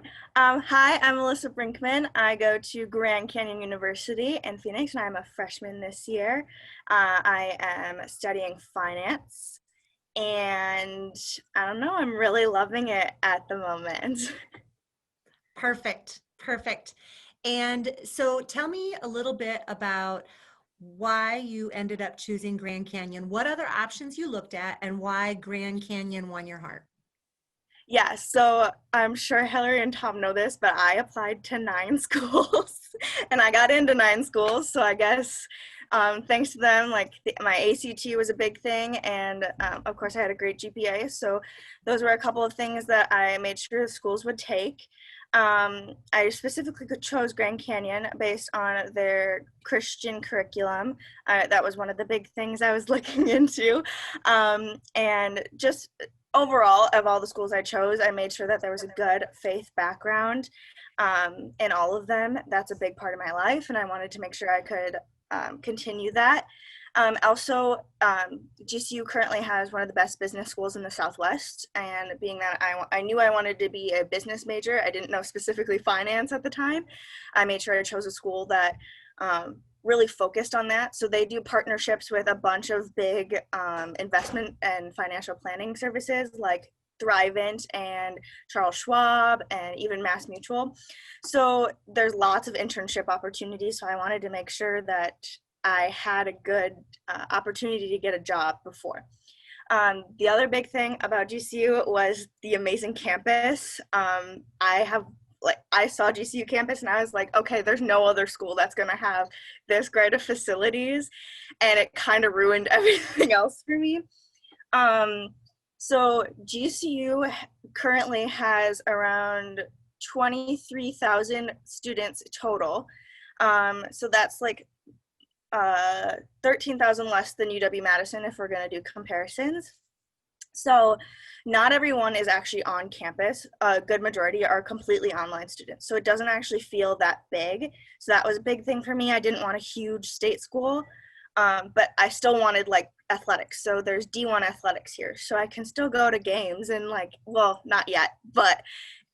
Hi, I'm Alyssa Brinkman. I go to Grand Canyon University in Phoenix, and I'm a freshman this year. I am studying finance, and I don't know, I'm really loving it at the moment. Perfect, perfect. And so tell me a little bit about why you ended up choosing Grand Canyon, what other options you looked at, and why Grand Canyon won your heart. Yeah, so I'm sure Hillary and Tom know this, but I applied to 9 schools and I got into 9 schools. So I guess thanks to them, my ACT was a big thing. And of course, I had a great GPA. So those were a couple of things that I made sure the schools would take. I specifically chose Grand Canyon based on their Christian curriculum. That was one of the big things I was looking into. And just overall, of all the schools I chose, I made sure that there was a good faith background in all of them. That's a big part of my life, and I wanted to make sure I could continue that. Also, GCU currently has one of the best business schools in the Southwest, and being that I knew I wanted to be a business major, I didn't know specifically finance at the time. I made sure I chose a school that really focused on that. So they do partnerships with a bunch of big investment and financial planning services like Thrivent and Charles Schwab and even Mass Mutual. So there's lots of internship opportunities. So I wanted to make sure that I had a good opportunity to get a job before. The other big thing about GCU was the amazing campus. I saw GCU campus and I was like, okay, there's no other school that's gonna have this great of facilities, and it kind of ruined everything else for me. Um, so GCU currently has around 23,000 students total. So that's like 13,000 less than UW-Madison if we're going to do comparisons. So not everyone is actually on campus. A good majority are completely online students. So it doesn't actually feel that big. So that was a big thing for me. I didn't want a huge state school, but I still wanted like athletics. So there's D1 athletics here. So I can still go to games and like, well, not yet, but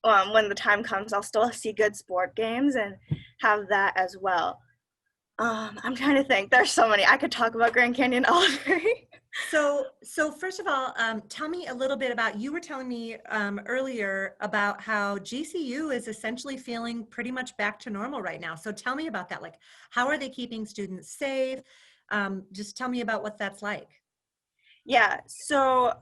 when the time comes, I'll still see good sport games and have that as well. I'm trying to think. There's so many. I could talk about Grand Canyon all day. So first of all, tell me a little bit about, you were telling me earlier about how GCU is essentially feeling pretty much back to normal right now. So tell me about that. Like, how are they keeping students safe? Just tell me about what that's like. Yeah, so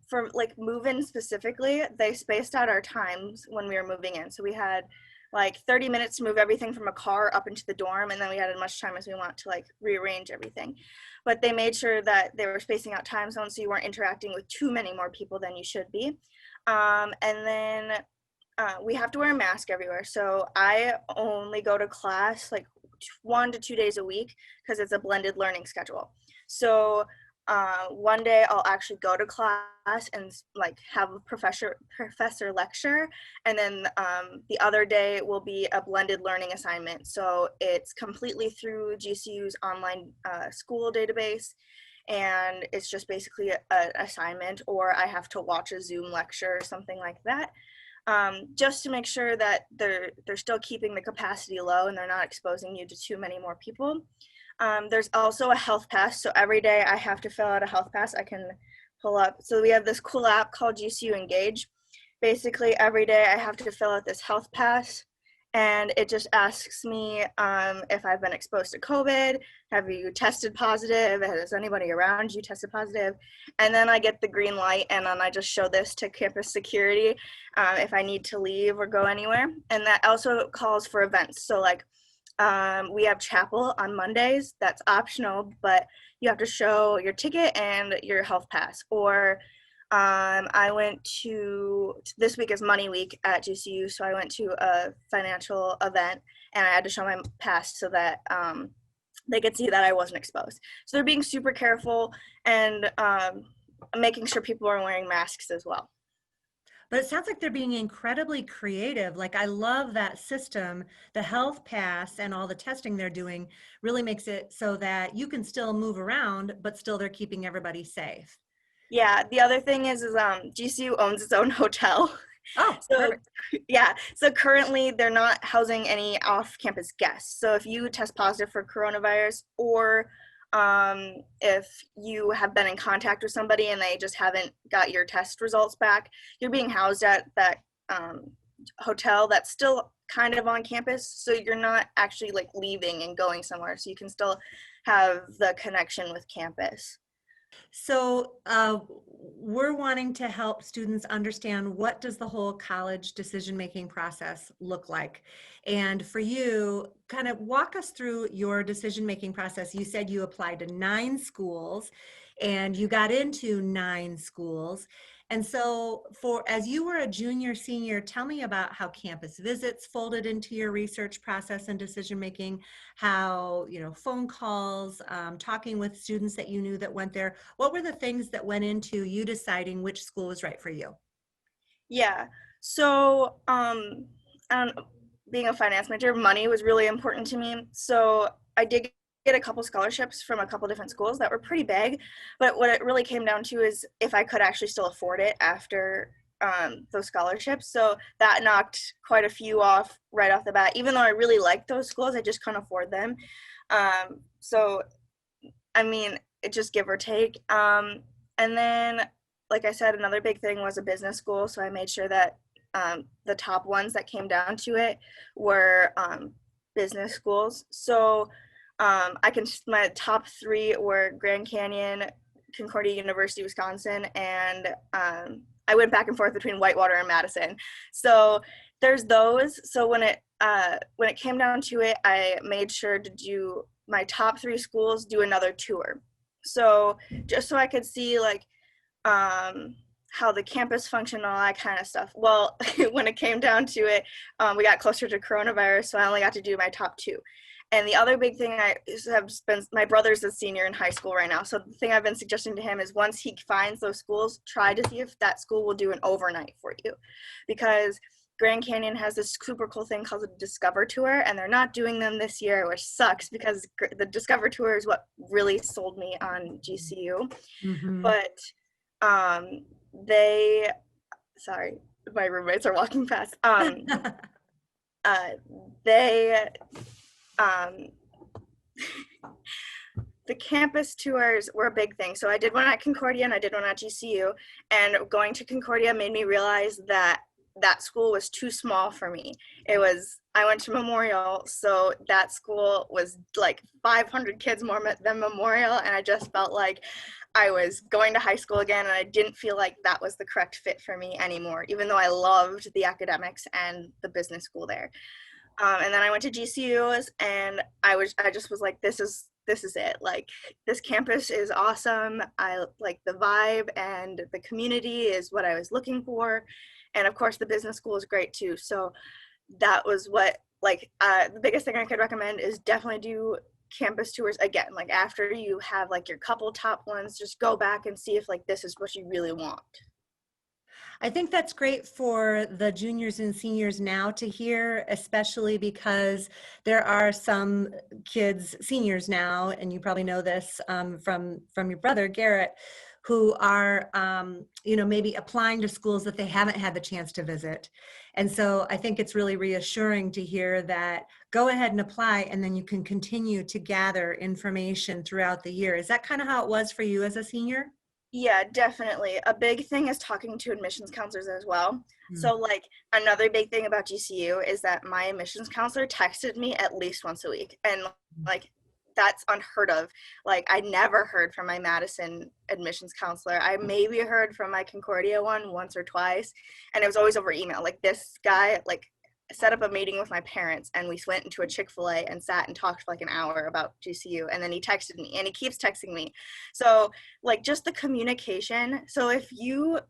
for like move-in specifically, they spaced out our times when we were moving in. So we had like 30 minutes to move everything from a car up into the dorm, and then we had as much time as we want to like rearrange everything. But they made sure that they were spacing out time zones so you weren't interacting with too many more people than you should be. And then we have to wear a mask everywhere. So I only go to class like 1 to 2 days a week because it's a blended learning schedule. So one day I'll actually go to class and like have a professor lecture, and then the other day will be a blended learning assignment. So it's completely through GCU's online school database, and it's just basically an assignment, or I have to watch a Zoom lecture or something like that. Just to make sure that they're still keeping the capacity low and they're not exposing you to too many more people. There's also a health pass. So every day I have to fill out a health pass. I can pull up. So we have this cool app called GCU Engage. Basically, every day I have to fill out this health pass, and it just asks me if I've been exposed to COVID, have you tested positive, has anybody around you tested positive, and then I get the green light, and then I just show this to campus security if I need to leave or go anywhere. And that also calls for events. So like we have chapel on Mondays. That's optional, but you have to show your ticket and your health pass. Or I went to, this week is Money Week at GCU, so I went to a financial event and I had to show my pass so that they could see that I wasn't exposed. So they're being super careful and making sure people are wearing masks as well. But it sounds like they're being incredibly creative. Like, I love that system. The health pass and all the testing they're doing really makes it so that you can still move around, but still they're keeping everybody safe. Yeah, the other thing is GCU owns its own hotel. Oh, So perfect. yeah, so currently they're not housing any off-campus guests. So if you test positive for coronavirus, or if you have been in contact with somebody and they just haven't got your test results back, you're being housed at that um, hotel that's still kind of on campus. So you're not actually like leaving and going somewhere. So you can still have the connection with campus. So we're wanting to help students understand what does the whole college decision-making process look like. And for you, kind of walk us through your decision-making process. You said you applied to 9 schools and you got into 9 schools. And so for as you were a junior, senior, tell me about how campus visits folded into your research process and decision making, how, phone calls, talking with students that you knew that went there. What were the things that went into you deciding which school was right for you? Yeah. So, um, being a finance major, money was really important to me. So I did get a couple scholarships from a couple different schools that were pretty big, but what it really came down to is if I could actually still afford it after those scholarships. So that knocked quite a few off right off the bat. Even though I really liked those schools, I just couldn't afford them. So I mean, it just give or take. And then, like I said, another big thing was a business school. So I made sure that the top ones that came down to it were business schools. So my top three were Grand Canyon, Concordia University, Wisconsin, and I went back and forth between Whitewater and Madison. So there's those. So when it came down to it, I made sure to do my top three schools do another tour. So just so I could see like how the campus functioned and all that kind of stuff. Well, when it came down to it, we got closer to coronavirus, so I only got to do my top two. And the other big thing I have been, my brother's a senior in high school right now. So the thing I've been suggesting to him is once he finds those schools, try to see if that school will do an overnight for you. Because Grand Canyon has this super cool thing called the Discover Tour, and they're not doing them this year, which sucks because the Discover Tour is what really sold me on GCU. Mm-hmm. But um, they, sorry, my roommates are walking past. Uh, they, um, the campus tours were a big thing. So I did one at Concordia and I did one at GCU. And going to Concordia made me realize that that school was too small for me. I went to Memorial, so that school was like 500 kids more than Memorial. And I just felt like I was going to high school again, and I didn't feel like that was the correct fit for me anymore, even though I loved the academics and the business school there. And then I went to GCU's, and I just was like, this is it. Like, this campus is awesome. I like the vibe, and the community is what I was looking for. And of course, the business school is great too. So that was what, like, the biggest thing I could recommend is definitely do campus tours again. Like, after you have like your couple top ones, just go back and see if like this is what you really want. I think that's great for the juniors and seniors now to hear, especially because there are some kids, seniors now, and you probably know this from your brother Garrett, who are maybe applying to schools that they haven't had the chance to visit. And so I think it's really reassuring to hear that go ahead and apply, and then you can continue to gather information throughout the year. Is that kind of how it was for you as a senior? Yeah, definitely. A big thing is talking to admissions counselors as well. Mm. So, like, another big thing about GCU is that my admissions counselor texted me at least once a week. And, like, that's unheard of. Like, I never heard from my Madison admissions counselor. I maybe heard from my Concordia one once or twice, and it was always over email. Like, this guy, like, set up a meeting with my parents, and we went into a Chick-fil-A and sat and talked for like an hour about GCU, and then he texted me, and he keeps texting me. So like just the communication. So if you,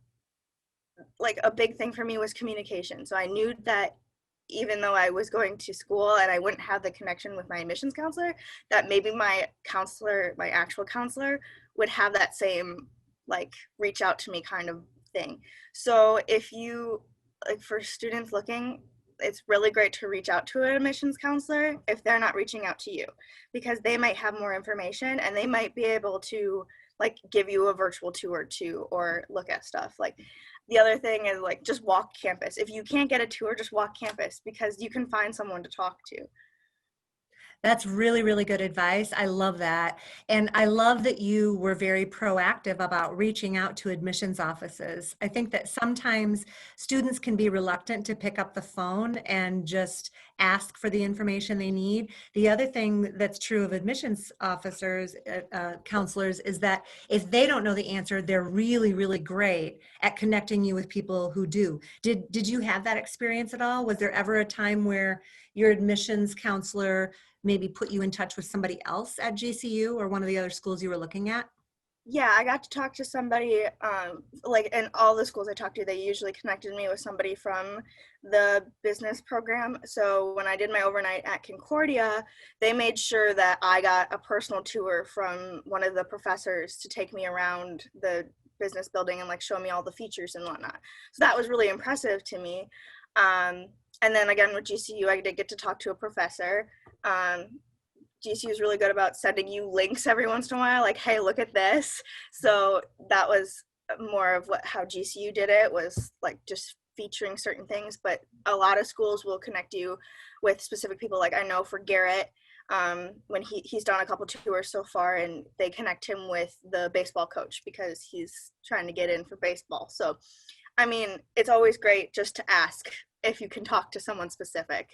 like, a big thing for me was communication. So I knew that even though I was going to school and I wouldn't have the connection with my admissions counselor, that maybe my counselor, my actual counselor, would have that same like reach out to me kind of thing. So if you, like, for students looking, it's really great to reach out to an admissions counselor if they're not reaching out to you, because they might have more information and they might be able to like give you a virtual tour too, or look at stuff. Like, the other thing is like just walk campus. If you can't get a tour, just walk campus because you can find someone to talk to. That's really, really good advice. I love that. And I love that you were very proactive about reaching out to admissions offices. I think that sometimes students can be reluctant to pick up the phone and just ask for the information they need. The other thing that's true of admissions officers, counselors, is that if they don't know the answer, they're really, really great at connecting you with people who do. Did you have that experience at all? Was there ever a time where your admissions counselor maybe put you in touch with somebody else at GCU or one of the other schools you were looking at? Yeah, I got to talk to somebody, like in all the schools I talked to, they usually connected me with somebody from the business program. So when I did my overnight at Concordia, they made sure that I got a personal tour from one of the professors to take me around the business building and like show me all the features and whatnot. So that was really impressive to me. And then again with GCU, I did get to talk to a professor. GCU is really good about sending you links every once in a while, like, hey, look at this. So that was more of what how GCU did it, was like just featuring certain things. But a lot of schools will connect you with specific people. Like I know for Garrett, when he's done a couple tours so far, and they connect him with the baseball coach because he's trying to get in for baseball. So, I mean, it's always great just to ask if you can talk to someone specific.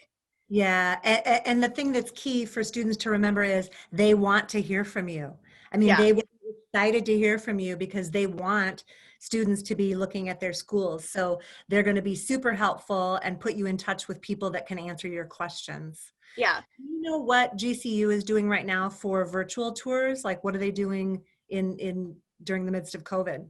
Yeah, and the thing that's key for students to remember is they want to hear from you. I mean, Yeah, they will be excited to hear from you because they want students to be looking at their schools. So they're going to be super helpful and put you in touch with people that can answer your questions. yeah. Do you know what GCU is doing right now for virtual tours? Like, what are they doing in during the midst of COVID?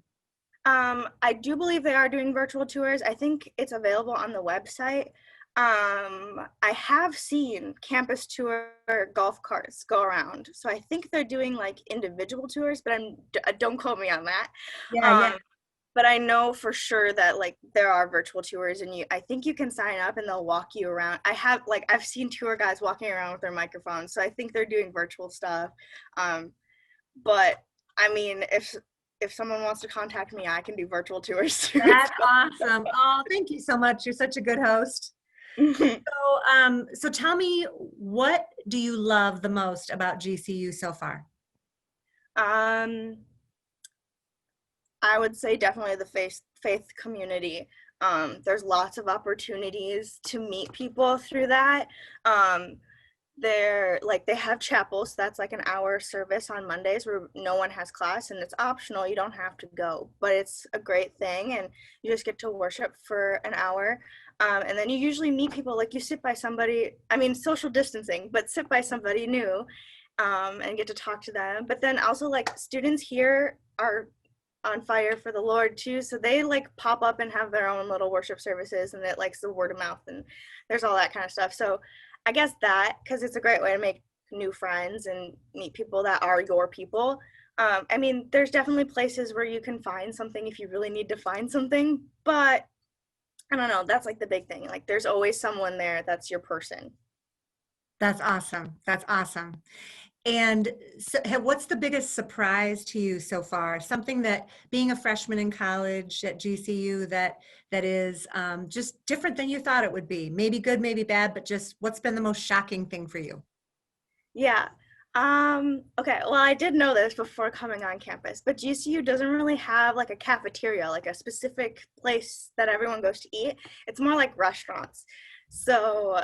I do believe they are doing virtual tours. I think it's available on the website. I have seen campus tour golf carts go around, so I think they're doing like individual tours, but don't quote me on that. Yeah, yeah. Um, but I know for sure that like there are virtual tours, and I think you can sign up and they'll walk you around. I've seen tour guys walking around with their microphones, so I think they're doing virtual stuff. Um, but I mean, if someone wants to contact me, I can do virtual tours too. That's awesome. Oh, thank you so much. You're such a good host. So tell me, what do you love the most about GCU so far? um, I would say definitely the faith community. There's lots of opportunities to meet people through that. Um, they're like they have chapel, so that's like an hour service on Mondays where no one has class and it's optional. You don't have to go, but it's a great thing, and you just get to worship for an hour. And then you usually meet people, like you sit by somebody, I mean, social distancing, but sit by somebody new, and get to talk to them. But then also, like, students here are on fire for the Lord too. So they like pop up and have their own little worship services, and it likes the word of mouth, and there's all that kind of stuff. So I guess that, because it's a great way to make new friends and meet people that are your people. I mean, there's definitely places where you can find something if you really need to find something, but I don't know. That's like the big thing. Like, there's always someone there that's your person. That's awesome. That's awesome. And so, what's the biggest surprise to you so far? Something that being a freshman in college at GCU that is just different than you thought it would be. Maybe good, maybe bad, but just what's been the most shocking thing for you? Yeah. Okay, well, I did know this before coming on campus, but GCU doesn't really have like a cafeteria, like a specific place that everyone goes to eat. It's more like restaurants. So,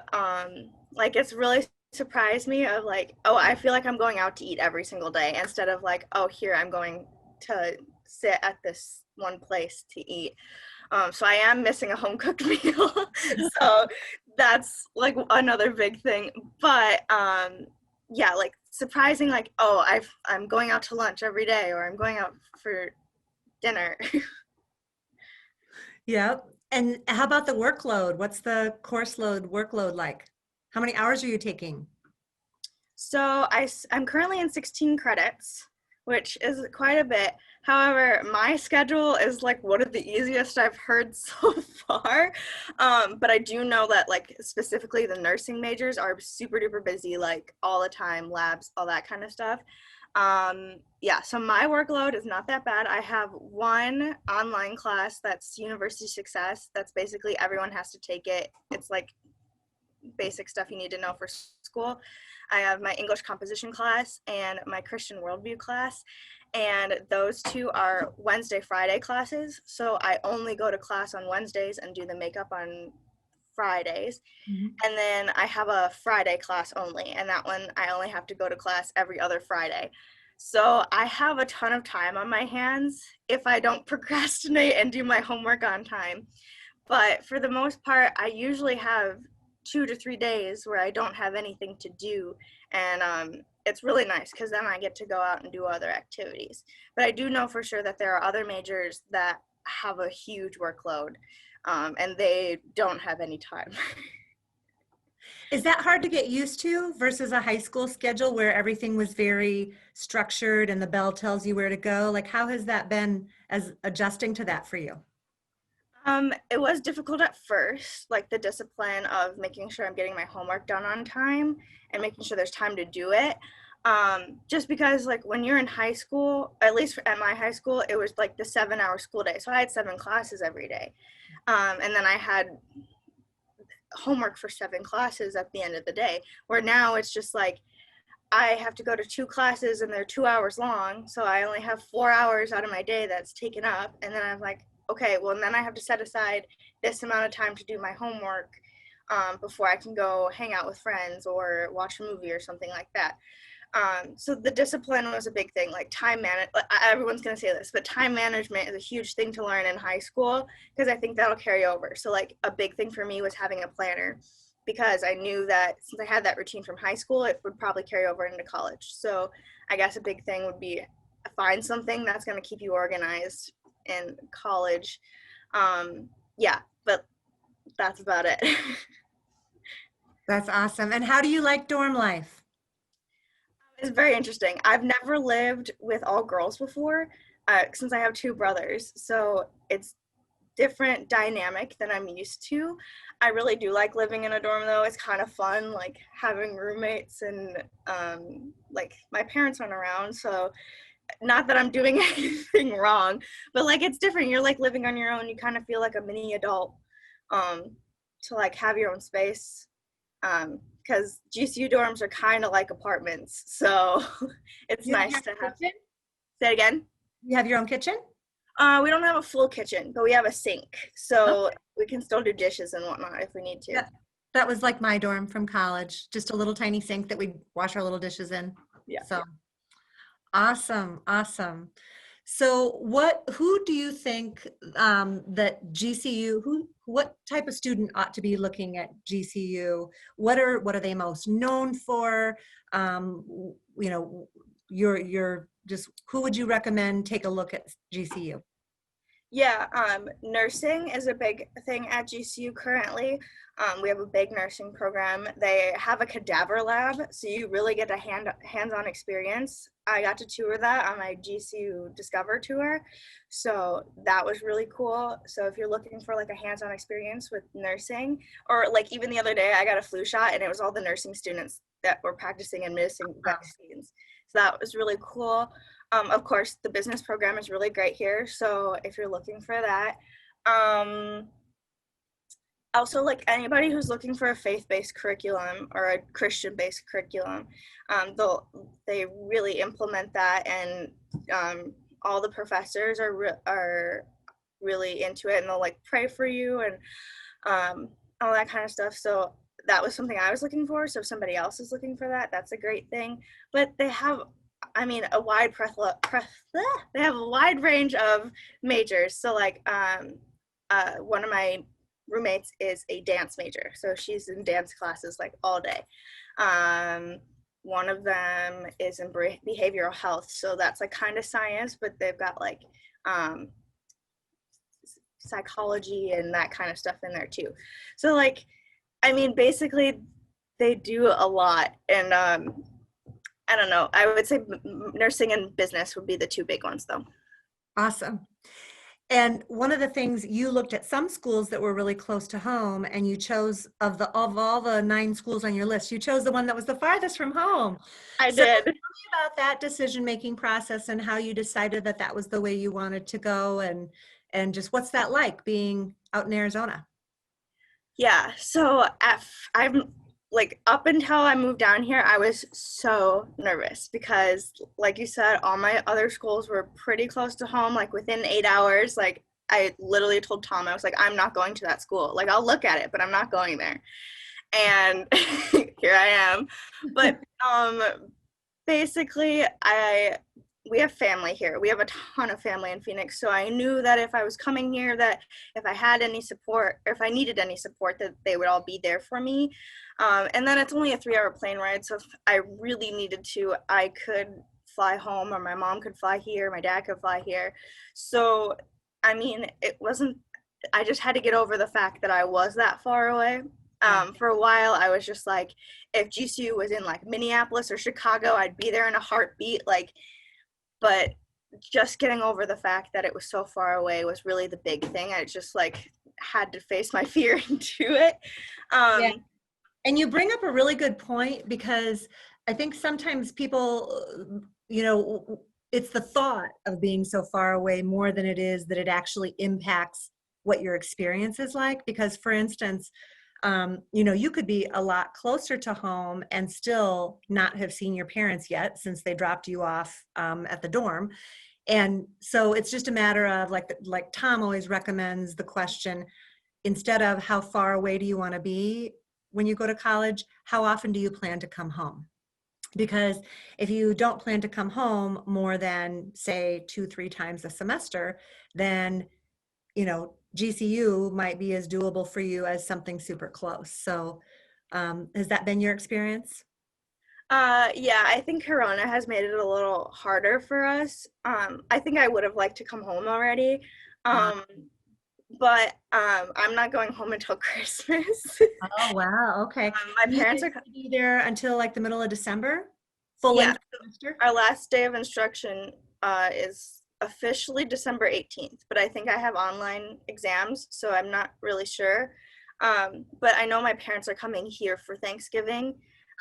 like it's really surprised me of like, oh, I feel like I'm going out to eat every single day instead of like, oh, here I'm going to sit at this one place to eat. So I am missing a home cooked meal. So that's like another big thing. But yeah, like surprising, like, oh, I'm going out to lunch every day, or I'm going out for dinner. Yeah. And how about the workload? What's the course load, workload like? How many hours are you taking? So I'm currently in 16 credits, which is quite a bit. However, my schedule is like one of the easiest I've heard so far. But I do know that like specifically the nursing majors are super duper busy, like all the time, labs, all that kind of stuff. Yeah, so my workload is not that bad. I have one online class that's University Success. That's basically everyone has to take it. It's like basic stuff you need to know for school. I have my English composition class and my Christian worldview class, and those two are Wednesday, Friday classes. So I only go to class on Wednesdays and do the makeup on Fridays. Mhm. And then I have a Friday class only, and that one I only have to go to class every other Friday. So I have a ton of time on my hands if I don't procrastinate and do my homework on time. But for the most part, I usually have 2 to 3 days where I don't have anything to do. And it's really nice because then I get to go out and do other activities. But I do know for sure that there are other majors that have a huge workload, and they don't have any time. Is that hard to get used to versus a high school schedule where everything was very structured and the bell tells you where to go? Like, how has that been as adjusting to that for you? It was difficult at first, like the discipline of making sure I'm getting my homework done on time and making sure there's time to do it. Just because, like, when you're in high school, at least at my high school, it was like the 7 hour school day. So I had 7 classes every day. And then I had homework for 7 classes at the end of the day, where now it's just like I have to go to 2 classes and they're 2 hours long. So I only have 4 hours out of my day that's taken up. And then I'm like, okay, well, and then I have to set aside this amount of time to do my homework before I can go hang out with friends or watch a movie or something like that. So the discipline was a big thing, like time management. Everyone's going to say this, but time management is a huge thing to learn in high school because I think that'll carry over. So like a big thing for me was having a planner because I knew that since I had that routine from high school, it would probably carry over into college. So I guess a big thing would be find something that's going to keep you organized in college. Yeah, but that's about it. That's awesome. And how do you like dorm life? It's very interesting. I've never lived with all girls before, since I have two brothers. So it's different dynamic than I'm used to. I really do like living in a dorm though. It's kind of fun, like having roommates and like my parents aren't around, so not that I'm doing anything wrong, but like it's different. You're like living on your own. You kind of feel like a mini adult, um, to like have your own space. Because GCU dorms are kind of like apartments, so it's You have nice your to own have. kitchen? Say it again. You have your own kitchen? We don't have a full kitchen, but we have a sink, so we can still do dishes and whatnot if we need to. Yeah. That was like my dorm from college, just a little tiny sink that we wash our little dishes in. Yeah. So awesome, awesome. So who do you think that GCU, what type of student ought to be looking at GCU? What are they most known for? You know, you're just, who would you recommend take a look at GCU? Yeah, nursing is a big thing at GCU currently. We have a big nursing program. They have a cadaver lab, so you really get a hands-on experience. I got to tour that on my GCU Discover tour, so that was really cool. So if you're looking for like a hands-on experience with nursing, or like even the other day I got a flu shot and it was all the nursing students that were practicing administering vaccines. So that was really cool. Of course, the business program is really great here. So if you're looking for that, also like anybody who's looking for a faith-based curriculum or a Christian-based curriculum, they really implement that, and all the professors are really into it, and they'll like pray for you and all that kind of stuff. So that was something I was looking for. So if somebody else is looking for that, that's a great thing. But they have, I mean, they have a wide range of majors. So like one of my roommates is a dance major, so she's in dance classes like all day. One of them is in behavioral health, so that's like kind of science, but they've got like psychology and that kind of stuff in there too. So like, I mean, basically they do a lot. And I don't know, I would say nursing and business would be the two big ones though. Awesome. And one of the things, you looked at some schools that were really close to home, and you chose, of all the 9 schools on your list, you chose the one that was the farthest from home. I So tell did. me about that decision-making process and how you decided that that was the way you wanted to go, and just what's that like being out in Arizona? Yeah, so I'm like up until I moved down here, I was so nervous because, like you said, all my other schools were pretty close to home, like within 8 hours. Like I literally told Tom, I was like, I'm not going to that school. Like I'll look at it, but I'm not going there. And here I am. But basically, I we have family here. We have a ton of family in Phoenix, so I knew that if I was coming here, that if I had any support or if I needed any support, that they would all be there for me. And then it's only a 3-hour plane ride, so if I really needed to, I could fly home, or my mom could fly here, my dad could fly here. So, I mean, it wasn't. I just had to get over the fact that I was that far away. Yeah. For a while, I was just like, if GCU was in like Minneapolis or Chicago, I'd be there in a heartbeat. Like, but just getting over the fact that it was so far away was really the big thing. I just like had to face my fear into it. Yeah. Um, And you bring up a really good point, because I think sometimes people, it's the thought of being so far away more than it is that it actually impacts what your experience is like. Because, for instance, you could be a lot closer to home and still not have seen your parents yet, since they dropped you off at the dorm. And so it's just a matter of, like Tom always recommends, the question, instead of how far away do you want to be when you go to college, how often do you plan to come home? Because if you don't plan to come home more than, say, 2, 3 times a semester, then GCU might be as doable for you as something super close. So has that been your experience? yeah, I think Corona has made it a little harder for us. I think I would have liked to come home already. Uh, Um, but I'm not going home until Christmas. oh, wow. Okay. My You parents guys are, gonna be there until like the middle of December? Full yeah, length semester? our last day of instruction is officially December 18th, but I think I have online exams, so I'm not really sure. But I know my parents are coming here for Thanksgiving.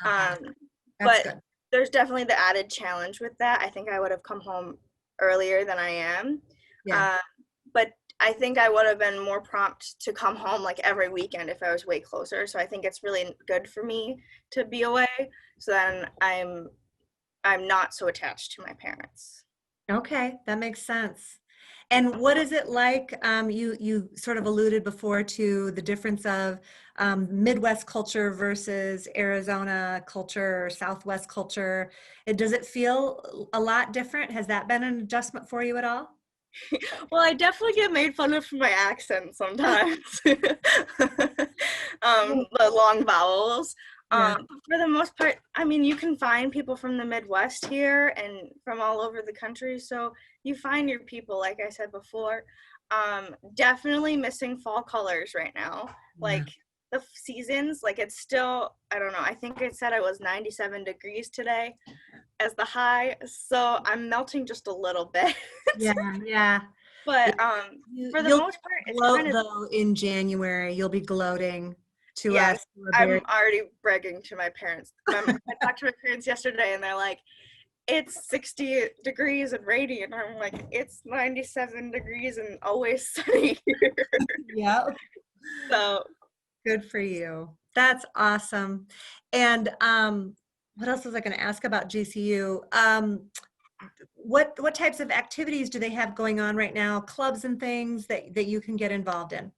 Okay. Um, That's but good. there's definitely the added challenge with that. I think I would have come home earlier than I am. Yeah. Uh, but I think I would have been more prompt to come home like every weekend if I was way closer. So I think it's really good for me to be away. So then I'm not so attached to my parents. Okay, that makes sense. And what is it like? You sort of alluded before to the difference of Midwest culture versus Arizona culture or Southwest culture. Does it feel a lot different? Has that been an adjustment for you at all? Well, I definitely get made fun of for my accent sometimes. The long vowels. Yeah. But for the most part, I mean, you can find people from the Midwest here and from all over the country. So you find your people, like I said before. Definitely missing fall colors right now. Yeah. Like the seasons, like it's still, I don't know, I think it said it was 97 degrees today as the high. So I'm melting just a little bit. Yeah. Yeah. Yeah. But for the You'll most part, it's gloat kind of, though in January. You'll be gloating to us yes, who are I'm very. already bragging to my parents. I talked to my parents yesterday and they're like, it's 60 degrees and rainy. And I'm like, it's 97 degrees and always sunny here. Yeah. So, Good for you. That's awesome. And what else was I going to ask about GCU? What types of activities do they have going on right now? Clubs and things that you can get involved in?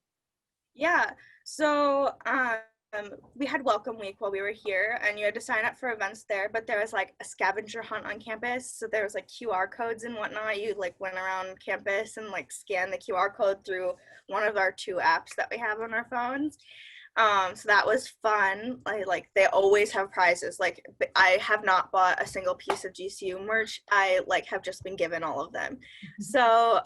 yeah. So, we had welcome week while we were here and you had to sign up for events there, but there was like a scavenger hunt on campus. So there was like QR codes and whatnot. You like went around campus and like scanned the QR code through one of our 2 apps that we have on our phones. So that was fun. Like they always have prizes. Like I have not bought a single piece of GCU merch. I like have just been given all of them. So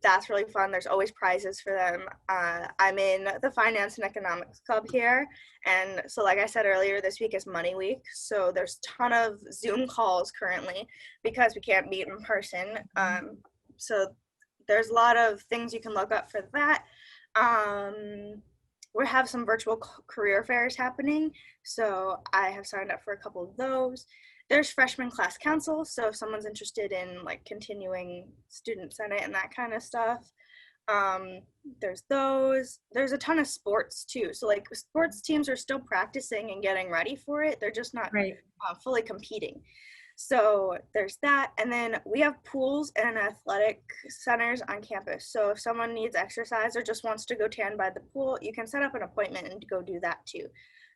that's really fun. There's always prizes for them. I'm in the finance and economics club here, and so like I said earlier, this week is money week. So there's a ton of Zoom calls currently because we can't meet in person. So there's a lot of things you can look up for that. Um, we have some virtual career fairs happening, so I have signed up for a couple of those. There's freshman class council, so if someone's interested in like continuing student senate and that kind of stuff. Um, there's those. There's a ton of sports too. So like sports teams are still practicing and getting ready for it. They're just not Right. fully competing. So there's that. And then we have pools and athletic centers on campus. So if someone needs exercise or just wants to go tan by the pool, you can set up an appointment and go do that too.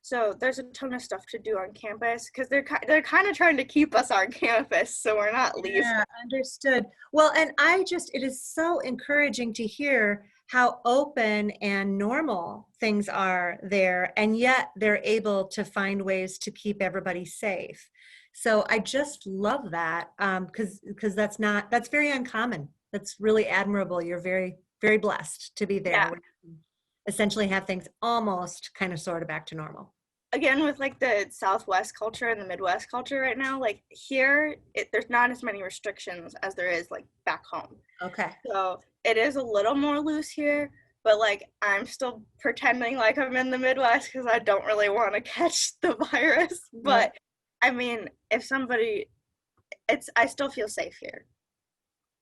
So there's a ton of stuff to do on campus because they're kind of trying to keep us on campus so we're not leaving. Yeah, understood. Well, and it is so encouraging to hear how open and normal things are there, and yet they're able to find ways to keep everybody safe. So I just love that, because that's very uncommon. That's really admirable. You're very, very blessed to be there, Yeah. where you can essentially have things almost kind of sort of back to normal. Again, with like the Southwest culture and the Midwest culture right now, like here there's not as many restrictions as there is like back home, Okay. so it is a little more loose here, but like I'm still pretending like I'm in the Midwest because I don't really want to catch the virus. Yep. But I mean, if somebody, I still feel safe here.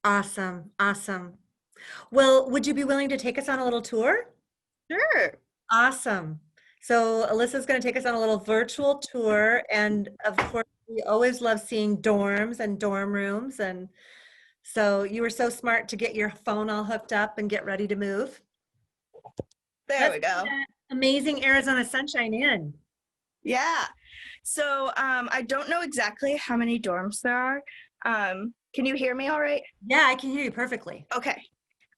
Awesome. Awesome. Well, would you be willing to take us on a little tour? Sure. Awesome. So Alyssa's going to take us on a little virtual tour. And of course, we always love seeing dorms and dorm rooms. And so you were so smart to get your phone all hooked up and get ready to move. There Let's we bring go. that amazing Arizona sunshine in. Yeah. So I don't know exactly how many dorms there are. Can you hear me all right? Yeah, I can hear you perfectly. Okay.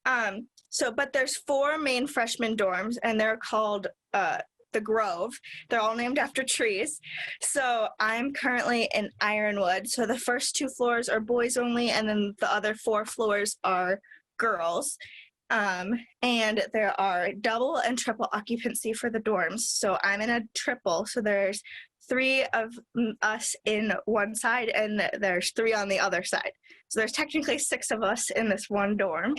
But there's 4 main freshman dorms, and they're called the Grove. They're all named after trees. So I'm currently in Ironwood. So the first 2 floors are boys only, and then the other 4 floors are girls. And there are double and triple occupancy for the dorms. So I'm in a triple. So there's 3 of us in one side, and there's 3 on the other side. So there's technically 6 of us in this one dorm.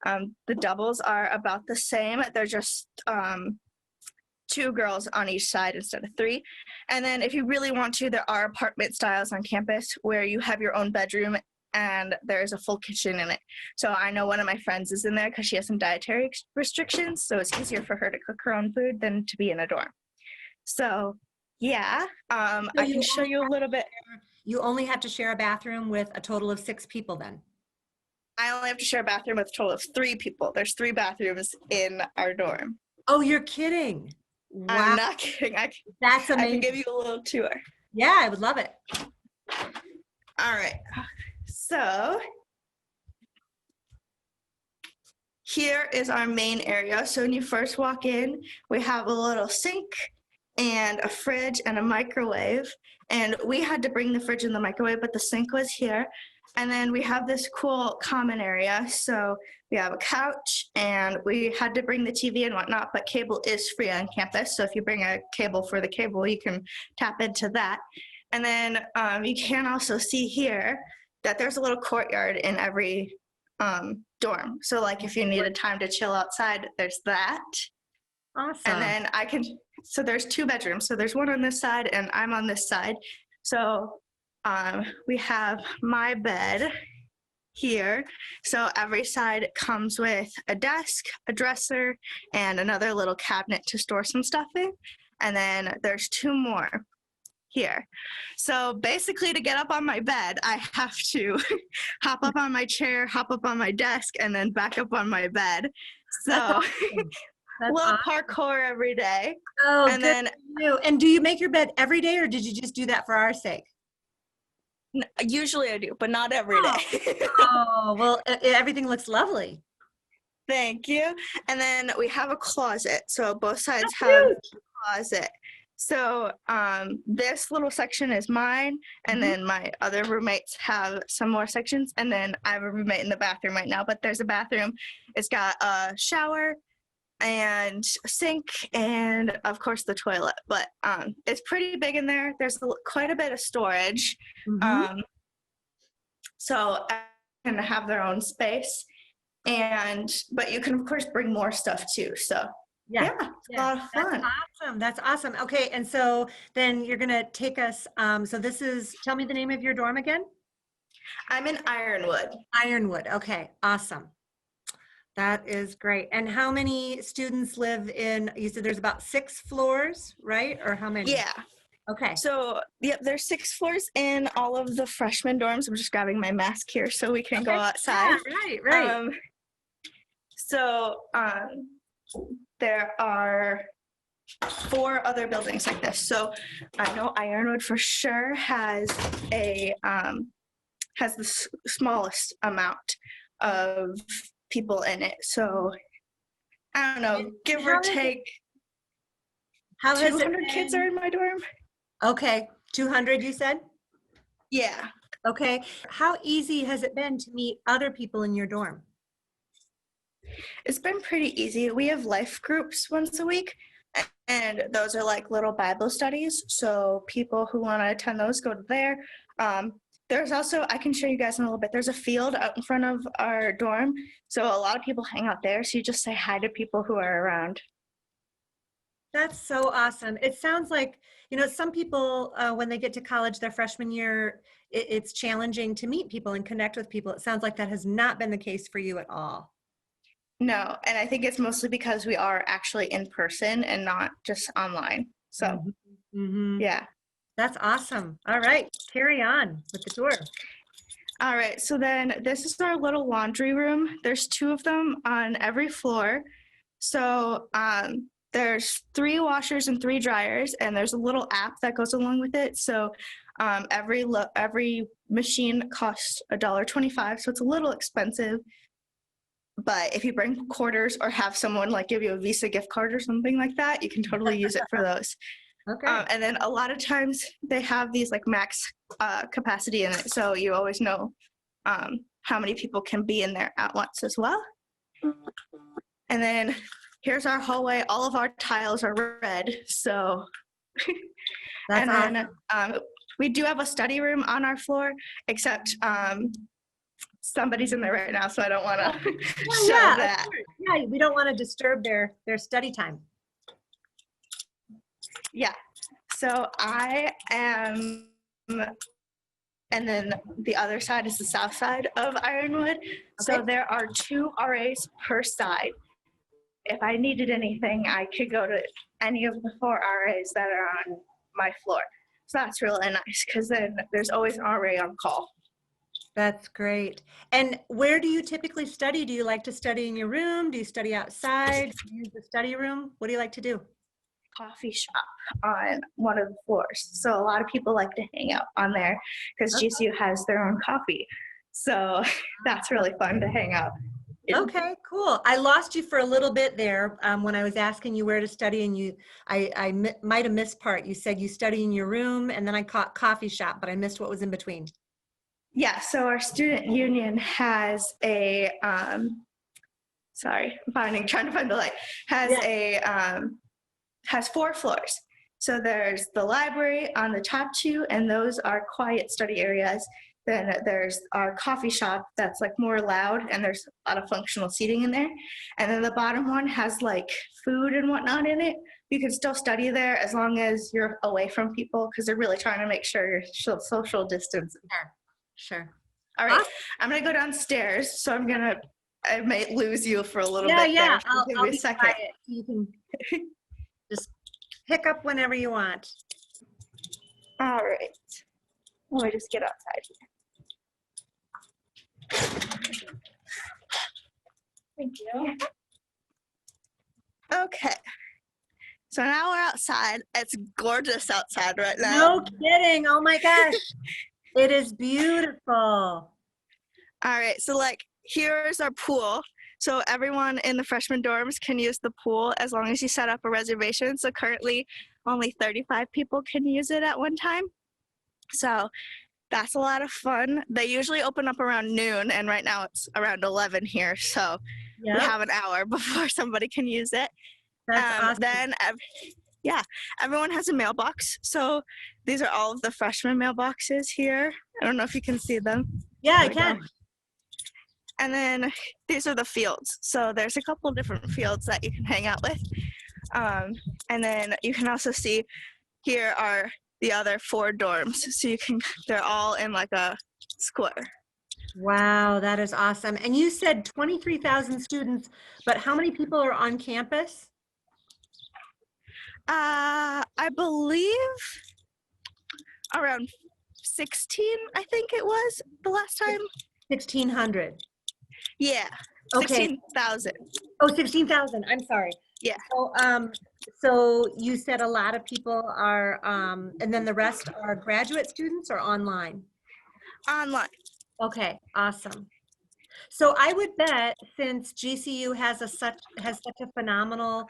The doubles are about the same. They're just 2 girls on each side instead of 3. And then if you really want to, there are apartment styles on campus where you have your own bedroom and there's a full kitchen in it. So I know one of my friends is in there because she has some dietary restrictions, so it's easier for her to cook her own food than to be in a dorm. So yeah, So I can show you a little bit. You only have to share a bathroom with a total of 6 people then. I only have to share a bathroom with a total of 3 people. There's 3 bathrooms in our dorm. Oh, you're kidding. Wow. I'm not kidding. That's amazing. I can give you a little tour. Yeah, I would love it. All right. So here is our main area. So when you first walk in, we have a little sink and a fridge and a microwave. And we had to bring the fridge and the microwave, but the sink was here. And then we have this cool common area. So we have a couch and we had to bring the TV and whatnot, but cable is free on campus. So if you bring a cable for the cable, you can tap into that. And then you can also see here that there's a little courtyard in every dorm. So like if you needed time to chill outside, there's that. Awesome. And then so there's 2 bedrooms. So there's one on this side and I'm on this side. So we have my bed here. So every side comes with a desk, a dresser, and another little cabinet to store some stuff in. And then there's 2 more here. So basically to get up on my bed, I have to hop up on my chair, hop up on my desk, and then back up on my bed. So That's little awesome. parkour every day. Oh, and good then for you. And do you make your bed every day, or did you just do that for our sake? Usually I do, but not every day. Oh, well, everything looks lovely. Thank you. And then we have a closet. So both sides That's have huge. a closet. So this little section is mine, and then my other roommates have some more sections, and then I have a roommate in the bathroom right now, but there's a bathroom. It's got a shower and a sink and of course the toilet, but it's pretty big in there. There's quite a bit of storage. Mhm. So everyone can have their own space. but you can of course bring more stuff too. So Yeah. yeah, it's a Yeah. lot of That's fun. awesome. That's awesome. Okay. And so then you're going to take us, so this is, tell me the name of your dorm again. I'm in Ironwood. Ironwood. Okay. Awesome. That is great. And how many students live in, you said there's about 6 floors, right? Or how many? Yeah. Okay. So, yep, there's 6 floors in all of the freshman dorms. I'm just grabbing my mask here so we can go Okay. outside. Yeah, right, right. Um, so, there are 4 other buildings like this. So, I know Ironwood for sure has the smallest amount of people in it. So, I don't know, And give or how has it, take how has it 200 kids are been? in my dorm. Okay. 200, you said? Yeah. Okay. How easy has it been to meet other people in your dorm? It's been pretty easy. We have life groups once a week, and those are like little Bible studies. So people who want to attend those go to there. There's also, I can show you guys in a little bit, there's a field out in front of our dorm. So a lot of people hang out there. So you just say hi to people who are around. That's so awesome. It sounds like, some people, when they get to college their freshman year, it's challenging to meet people and connect with people. It sounds like that has not been the case for you at all. No, and I think it's mostly because we are actually in person and not just online. So, Mhm. Mhm. yeah. That's awesome. All right, carry on with the tour. All right, so then this is our little laundry room. There's 2 of them on every floor. So there's 3 washers and 3 dryers, and there's a little app that goes along with it. So every machine costs $1.25, so it's a little expensive. But if you bring quarters or have someone like give you a Visa gift card or something like that, you can totally use it for those. Okay. And then a lot of times they have these like max capacity in it, so you always know how many people can be in there at once as well. And then here's our hallway. All of our tiles are red, so. That's And then awesome. we do have a study room on our floor, except somebody's in there right now, so I don't want to Oh, show yeah, of that. course. Yeah, we don't want to disturb their study time. Yeah. So I am, and then the other side is the south side of Ironwood. So Okay. there are 2 RAs per side. If I needed anything, I could go to any of the 4 RAs that are on my floor. So that's really nice because then there's always an RA on call. That's great. And where do you typically study? Do you like to study in your room? Do you study outside? Do you use the study room? What do you like to do? Coffee shop on one of the floors. So a lot of people like to hang out on there because Okay. GCU has their own coffee. So that's really fun to hang out. Okay, cool. I lost you for a little bit there when I was asking you where to study, and I might have missed part. You said you study in your room, and then I caught coffee shop, but I missed what was in between. Yeah, so our student union has trying to find the light, Yeah. has 4 floors. So there's the library on the top 2, and those are quiet study areas. Then there's our coffee shop that's like more loud, and there's a lot of functional seating in there. And then the bottom one has like food and whatnot in it. You can still study there as long as you're away from people because they're really trying to make sure you're social distancing. Sure. All right, Awesome. I'm gonna go downstairs, so I might lose you for a little Yeah, bit yeah. there. So give I'll me a be second. quiet. You can just pick up whenever you want. All right, let me just get outside here. Thank you. Okay, so now we're outside. It's gorgeous outside right now. No kidding. Oh my gosh. It is beautiful. All right, so like here's our pool. So everyone in the freshman dorms can use the pool as long as you set up a reservation. So currently only 35 people can use it at one time. So that's a lot of fun. They usually open up around noon, and right now it's around 11 here. So we Yep. have an hour before somebody can use it. That's awesome. Yeah, everyone has a mailbox. So these are all of the freshman mailboxes here. I don't know if you can see them. Yeah, There I we go. can. And then these are the fields. So there's a couple different fields that you can hang out with. And then you can also see here are the other 4 dorms. So they're all in like a square. Wow, that is awesome. And you said 23,000 students, but how many people are on campus? I believe around 16, I think it was the last time. 1,600. Yeah, Okay. 16,000. Oh, 16,000. I'm sorry. Yeah, So you said a lot of people are, and then the rest are graduate students or online? online. Okay, awesome. So I would bet since GCU has such a phenomenal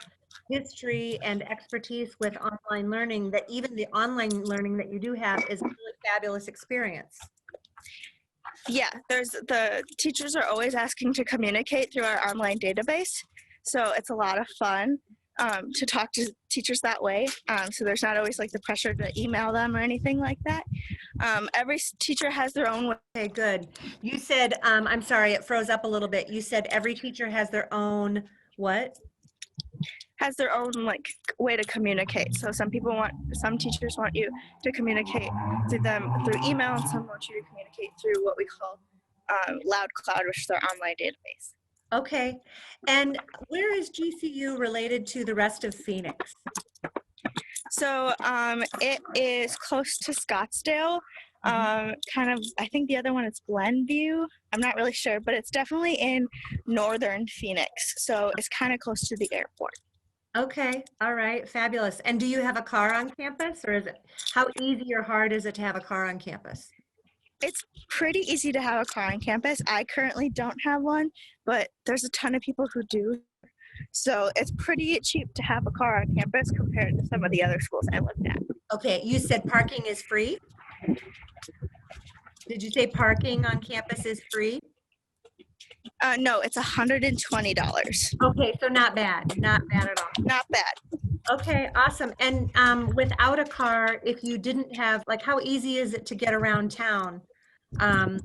history and expertise with online learning, that even the online learning that you do have is a really fabulous experience. Yeah, the teachers are always asking to communicate through our online database. So it's a lot of fun to talk to teachers that way. So there's not always like the pressure to email them or anything like that. Every teacher has their own way. Okay, good. You said, I'm sorry, it froze up a little bit. You said every teacher has their own what? Has their own like way to communicate. So some teachers want you to communicate through email, and some want you to communicate through what we call Loud Cloud, which is our online database. Okay. And where is GCU related to the rest of Phoenix? So it is close to Scottsdale. Kind of, I think the other one is Glenview. I'm not really sure, but it's definitely in northern Phoenix. So it's kind of close to the airport. Okay. All right. Fabulous. And do you have a car on campus, or how easy or hard is it to have a car on campus? It's pretty easy to have a car on campus. I currently don't have one, but there's a ton of people who do. So it's pretty cheap to have a car on campus compared to some of the other schools I looked at. Okay. You said parking is free? Did you say parking on campus is free? No, it's $120. Okay, so not bad. Not bad at all. Not bad. Okay, awesome. And without a car, if you didn't have, like, how easy is it to get around town and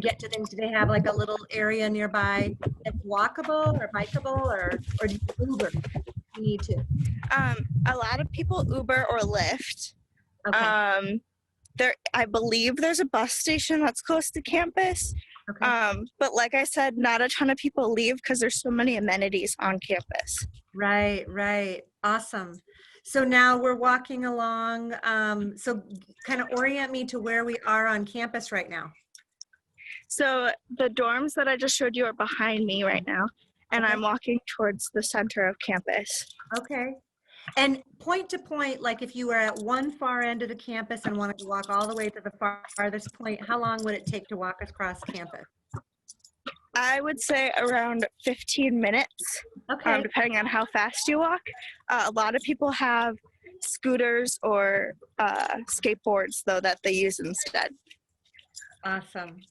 get to things? Do they have like a little area nearby that's walkable or bikeable, or do you Uber? You need to. A lot of people Uber or Lyft. Okay. I believe there's a bus station that's close to campus. Okay. But like I said, not a ton of people leave because there's so many amenities on campus. Right, right. Awesome. So now we're walking along. So kind of orient me to where we are on campus right now. So the dorms that I just showed you are behind me right now, and Okay. I'm walking towards the center of campus. Okay. And point to point, like if you were at one far end of the campus and wanted to walk all the way to the farthest point, how long would it take to walk across campus? I would say around 15 minutes, Okay. depending on how fast you walk. A lot of people have scooters or skateboards, though, that they use instead. Awesome.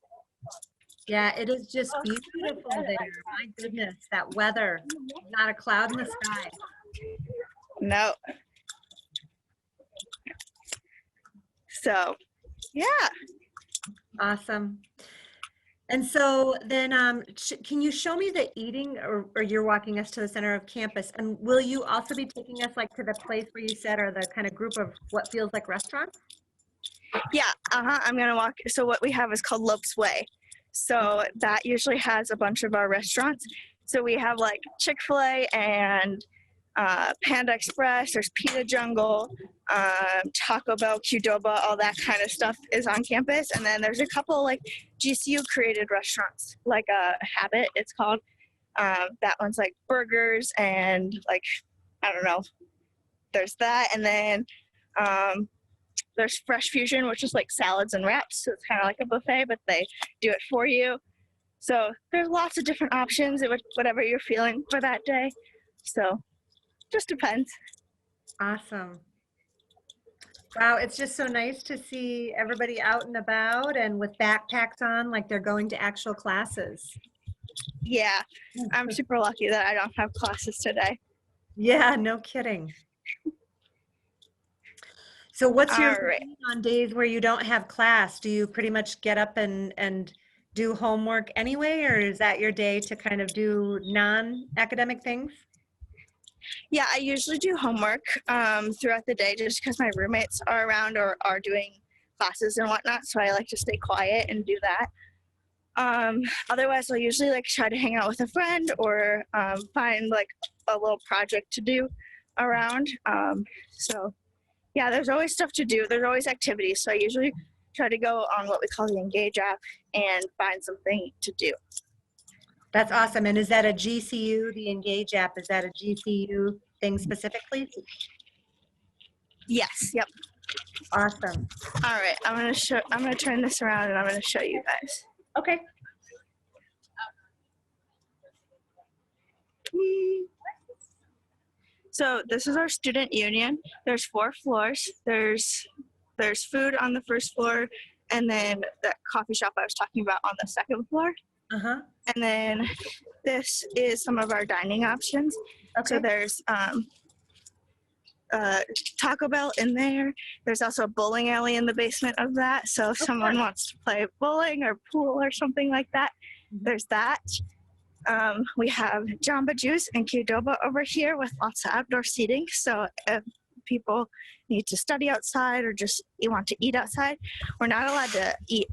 Yeah, it is just beautiful there. My goodness, that weather. Not a cloud in the sky. No. So, yeah. Awesome. And so then can you show me the eating, or you're walking us to the center of campus, and will you also be taking us like to the place where you said are the kind of group of what feels like restaurants? Yeah, I'm gonna walk. So what we have is called Lope's Way. So that usually has a bunch of our restaurants. So we have like Chick-fil-A and Panda Express, there's Pita Jungle, Taco Bell, Qdoba, all that kind of stuff is on campus. And then there's a couple like GCU created restaurants, like Habit, it's called. That one's like burgers and like, I don't know, there's that. And then there's Fresh Fusion, which is like salads and wraps. So it's kind of like a buffet, but they do it for you. So there's lots of different options, whatever you're feeling for that day. So just depends. Awesome. Wow, it's just so nice to see everybody out and about and with backpacks on, like they're going to actual classes. Yeah, I'm super lucky that I don't have classes today. Yeah, no kidding. So what's your All right. routine on days where you don't have class? Do you pretty much get up and do homework anyway, or is that your day to kind of do non-academic things? Yeah, I usually do homework throughout the day just because my roommates are around or are doing classes and whatnot. So I like to stay quiet and do that. Otherwise, I'll usually like try to hang out with a friend or find like a little project to do around. So yeah, there's always stuff to do. There's always activities. So I usually try to go on what we call the Engage app and find something to do. That's awesome. And is that a GCU, the Engage app, is that a GCU thing specifically? Yes. Yep. Awesome. All right. I'm gonna turn this around and I'm gonna show you guys. Okay. So this is our student union. There's 4 floors. There's food on the first floor, and then that coffee shop I was talking about on the second floor. Uh-huh. And then this is some of our dining options. Okay. So there's Taco Bell in there. There's also a bowling alley in the basement of that. So if someone wants to play bowling or pool or something like that, there's that. We have Jamba Juice and Qdoba over here with lots of outdoor seating. So if people need to study outside or just you want to eat outside, we're not allowed to eat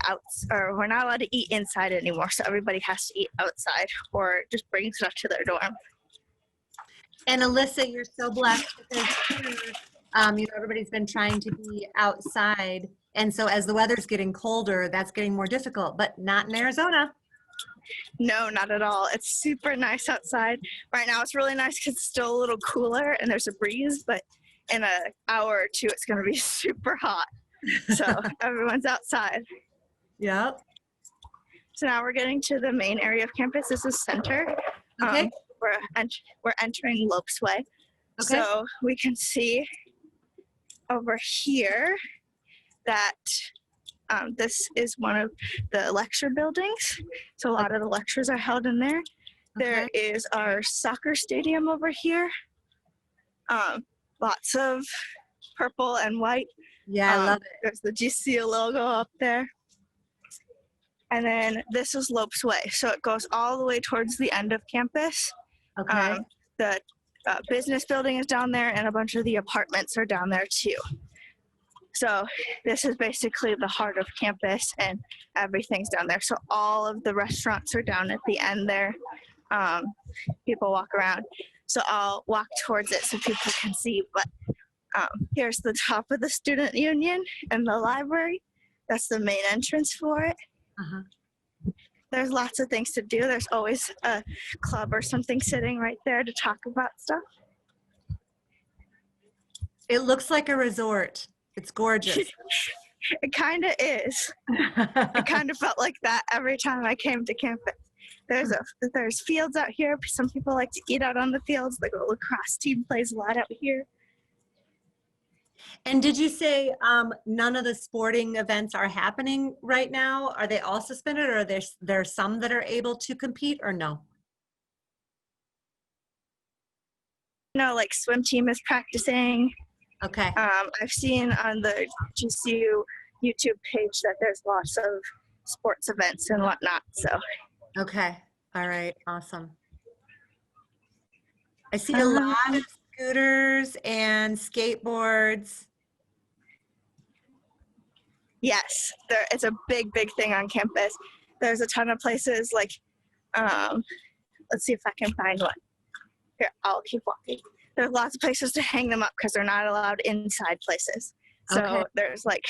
we're not allowed to eat inside anymore. So everybody has to eat outside or just bring stuff to their dorm. And Alyssa, you're so blessed because here, everybody's been trying to be outside. And so as the weather's getting colder, that's getting more difficult, but not in Arizona. No, not at all. It's super nice outside. Right now it's really nice because it's still a little cooler and there's a breeze, but in an hour or two it's going to be super hot. So everyone's outside. Yep. So now we're getting to the main area of campus. This is center. Okay. We're entering Lopes Way. Okay. So we can see over here that this is one of the lecture buildings. So a lot of the lectures are held in there. There is our soccer stadium over here. Lots of purple and white. Yeah, I love it. There's the GCU logo up there. And then this is Lopes Way. So it goes all the way towards the end of campus. Okay. The business building is down there and a bunch of the apartments are down there too. So this is basically the heart of campus and everything's down there. So all of the restaurants are down at the end there. People walk around. So I'll walk towards it so people can see. But here's the top of the student union and the library. That's the main entrance for it. Uh-huh. There's lots of things to do. There's always a club or something sitting right there to talk about stuff. It looks like a resort. It's gorgeous. It kind of is. It kind of felt like that every time I came to campus. There's fields out here. Some people like to eat out on the fields. The lacrosse team plays a lot out here. And did you say none of the sporting events are happening right now? Are they all suspended, or are there some that are able to compete, or no? No, like swim team is practicing. Okay. I've seen on the GCU YouTube page that there's lots of sports events and whatnot. So. Okay. All right. Awesome. I see a lot of scooters and skateboards. Yes, it's a big thing on campus. There's a ton of places like, let's see if I can find one. Here, I'll keep walking. There's lots of places to hang them up because they're not allowed inside places. So there's like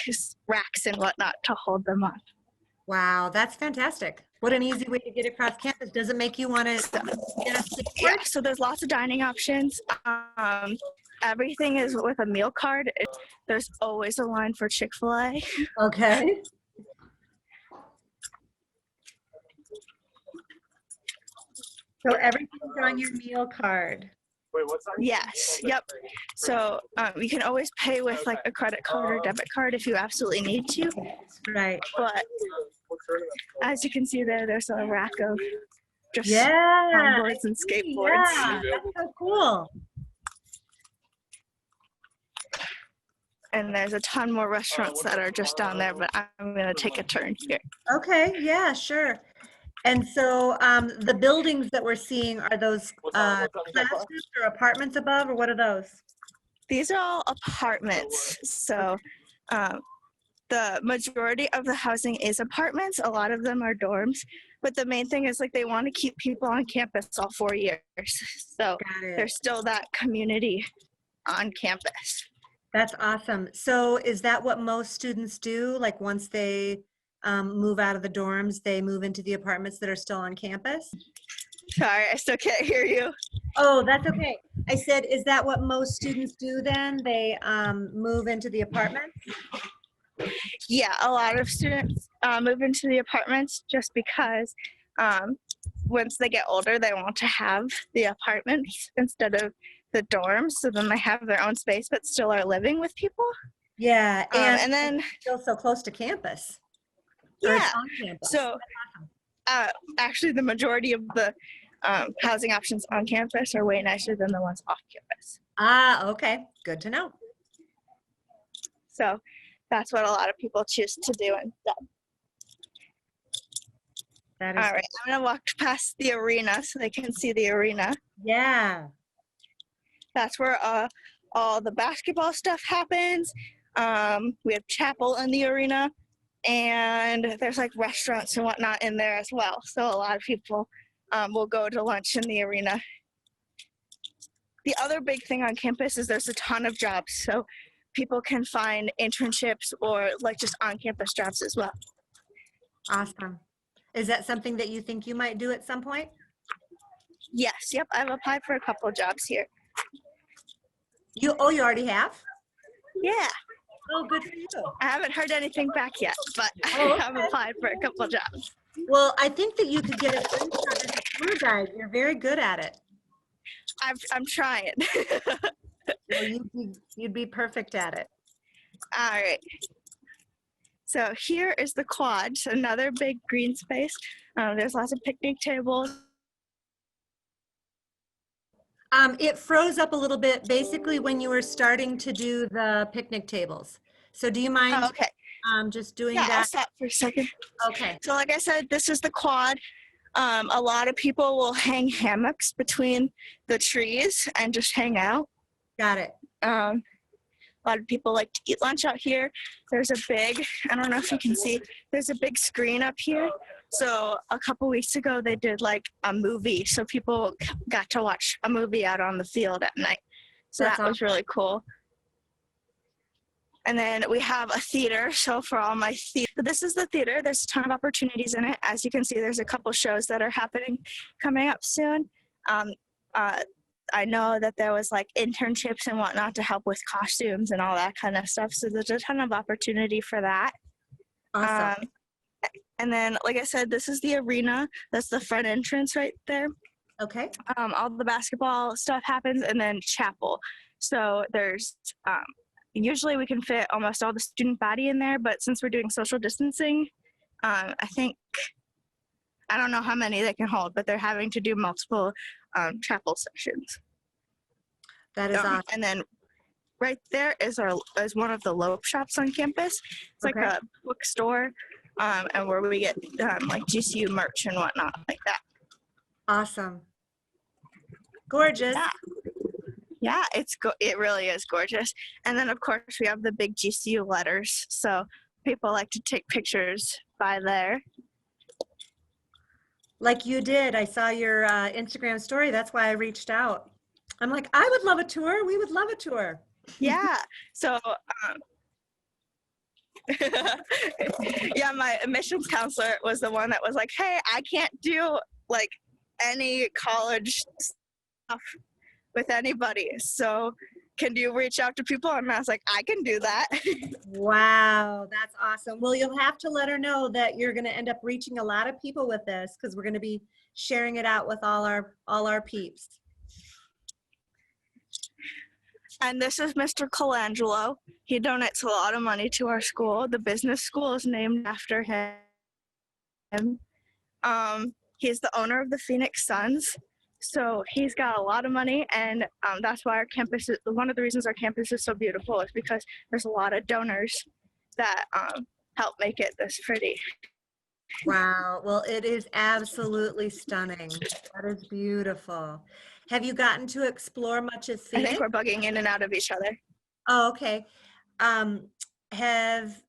racks and whatnot to hold them on. Wow, that's fantastic. What an easy way to get across campus. Does it make you want to get a skateboard? Yeah, so there's lots of dining options. Everything is with a meal card. There's always a line for Chick-fil-A. Okay. So everything's on your meal card. Wait, what's that? Yes. Yep. So you can always pay with like a credit card or debit card if you absolutely need to. Right. But as you can see there's a rack of just boards and skateboards. Yeah, that's so cool. and there's a ton more restaurants that are just down there, but I'm going to take a turn here. Okay, yeah, sure. And so the buildings that we're seeing, are those classrooms or apartments above, or what are those? These are all apartments. So the majority of the housing is apartments. A lot of them are dorms. But the main thing is like they want to keep people on campus all 4 years. So Got it. there's still that community on campus. That's awesome. So is that what most students do? Like once they move out of the dorms, they move into the apartments that are still on campus? Sorry, I still can't hear you. Oh, that's okay. I said, is that what most students do then? They move into the apartments? Yeah, a lot of students move into the apartments just because once they get older, they want to have the apartments instead of the dorms. So then they have their own space, but still are living with people. Yeah, And then still so close to campus. Or yeah, it's on campus. so actually the majority of the housing options on campus are way nicer than the ones off campus. Ah, okay. Good to know. So that's what a lot of people choose to do instead. That is All right, I'm gonna walk past the arena so they can see the arena. Yeah. That's where all the basketball stuff happens. We have chapel in the arena, and there's like restaurants and whatnot in there as well. So a lot of people will go to lunch in the arena. The other big thing on campus is there's a ton of jobs. So people can find internships or like just on-campus jobs as well. Awesome. Is that something that you think you might do at some point? Yes, yep, I've applied for a couple jobs here. You already have? Yeah, Oh, good for you. I haven't heard anything back yet, but Oh, I have applied for a couple jobs. Well, I think that you could get a green card as a tour guide. You're very good at it. I'm trying. Well, you'd be perfect at it. All right. So here is the quad, so another big green space. There's lots of picnic tables. It froze up a little bit basically when you were starting to do the picnic tables. So do you mind Okay. just doing Yeah, I'll that? stop for a second. Okay. So like I said, this is the quad. A lot of people will hang hammocks between the trees and just hang out. Got it. A lot of people like to eat lunch out here. There's a big, I don't know if you can see, there's a big screen up here. So a couple weeks ago, they did like a movie. So people got to watch a movie out on the field at night. So That's that was really cool. And then we have a theater. So for all my theater, this is the theater. There's a ton of opportunities in it. As you can see, there's a couple shows that are happening coming up soon. I know that there was like internships and whatnot to help with costumes and all that kind of stuff. So there's a ton of opportunity for that. Awesome. And then, like I said, this is the arena. That's the front entrance right there. Okay. All the basketball stuff happens, and then chapel. So there's usually we can fit almost all the student body in there, but since we're doing social distancing, I think, I don't know how many they can hold, but they're having to do multiple chapel sessions. That is awesome. And then right there is one of the Lope shops on campus. It's like a bookstore, and where we get like GCU merch and whatnot like that. Awesome. Gorgeous. Yeah, it really is gorgeous. And then of course we have the big GCU letters, so people like to take pictures by there. Like you did. I saw your Instagram story. That's why I reached out. I'm like, I would love a tour. We would love a tour. Yeah. So, yeah, my admissions counselor was the one that was like, hey, I can't do like any college stuff with anybody. So can you reach out to people? And I was like, I can do that. Wow, that's awesome. Well, you'll have to let her know that you're going to end up reaching a lot of people with this, because we're going to be sharing it out with all our peeps. And this is Mr. Colangelo. He donates a lot of money to our school. The business school is named after him. He's the owner of the Phoenix Suns. So he's got a lot of money, and that's why our campus is one of the reasons our campus is so beautiful is because there's a lot of donors that help make it this pretty. Wow. Well, it is absolutely stunning. That is beautiful. Have you gotten to explore much of I think Phoenix? we're bugging in and out of each other. Oh, okay. Um, have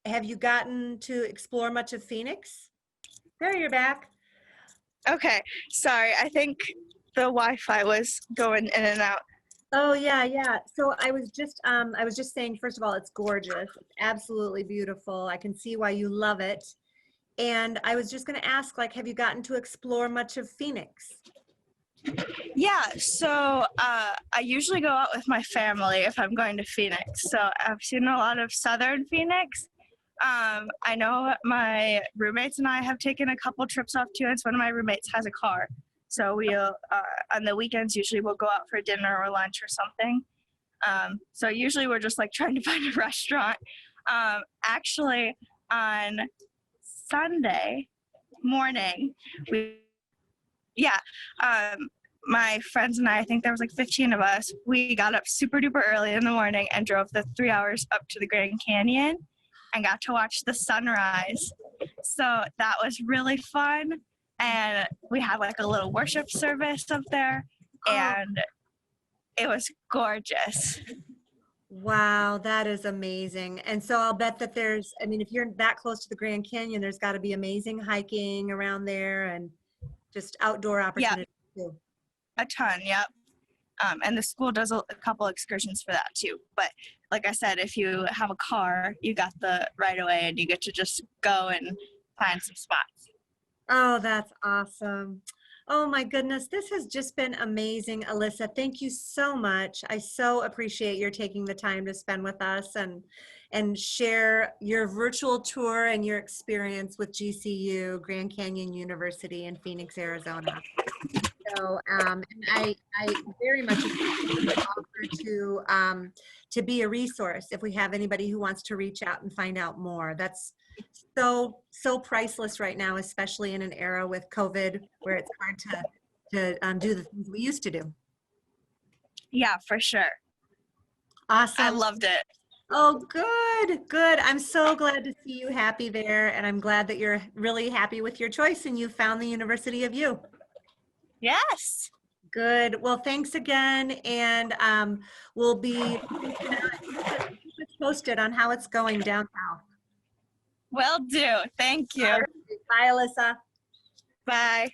have you gotten to explore much of Phoenix? There, you're back. Okay, sorry. I think the Wi-Fi was going in and out. Oh yeah, yeah. So I was just saying, first of all, it's gorgeous. It's absolutely beautiful. I can see why you love it. And I was just going to ask, like, have you gotten to explore much of Phoenix? Yeah, so I usually go out with my family if I'm going to Phoenix. So I've seen a lot of southern Phoenix. I know my roommates and I have taken a couple trips off too, and so one of my roommates has a car. So we'll on the weekends usually we'll go out for dinner or lunch or something. So usually we're just like trying to find a restaurant. Actually, on Sunday morning, we yeah, my friends and I think there was like 15 of us. We got up super duper early in the morning and drove the 3 hours up to the Grand Canyon and got to watch the sunrise. So that was really fun. And we had like a little worship service up there, Oh, and it was gorgeous. wow, that is amazing. And so I'll bet that there's, I mean, if you're that close to the Grand Canyon, there's got to be amazing hiking around there and just outdoor Yeah, opportunities too. a ton. Yep. And the school does a couple excursions for that too. But like I said, if you have a car, you got the right away and you get to just go and find some spots. Oh, that's awesome. Oh my goodness, this has just been amazing, Alyssa. Thank you so much. I so appreciate your taking the time to spend with us and share your virtual tour and your experience with GCU, Grand Canyon University in Phoenix, Arizona. So, and I very much appreciate your offer to be a resource if we have anybody who wants to reach out and find out more. That's so priceless right now, especially in an era with COVID where it's hard to do the things we used to do. Yeah, for sure. I Awesome. loved it. Oh, good, good. I'm so glad to see you happy there, and I'm glad that you're really happy with your choice and you found the University of You. Yes. Good. Well, thanks again, and we'll be keep us posted on how it's going down south. Will do. Thank All you. right. Bye, Alyssa. Bye.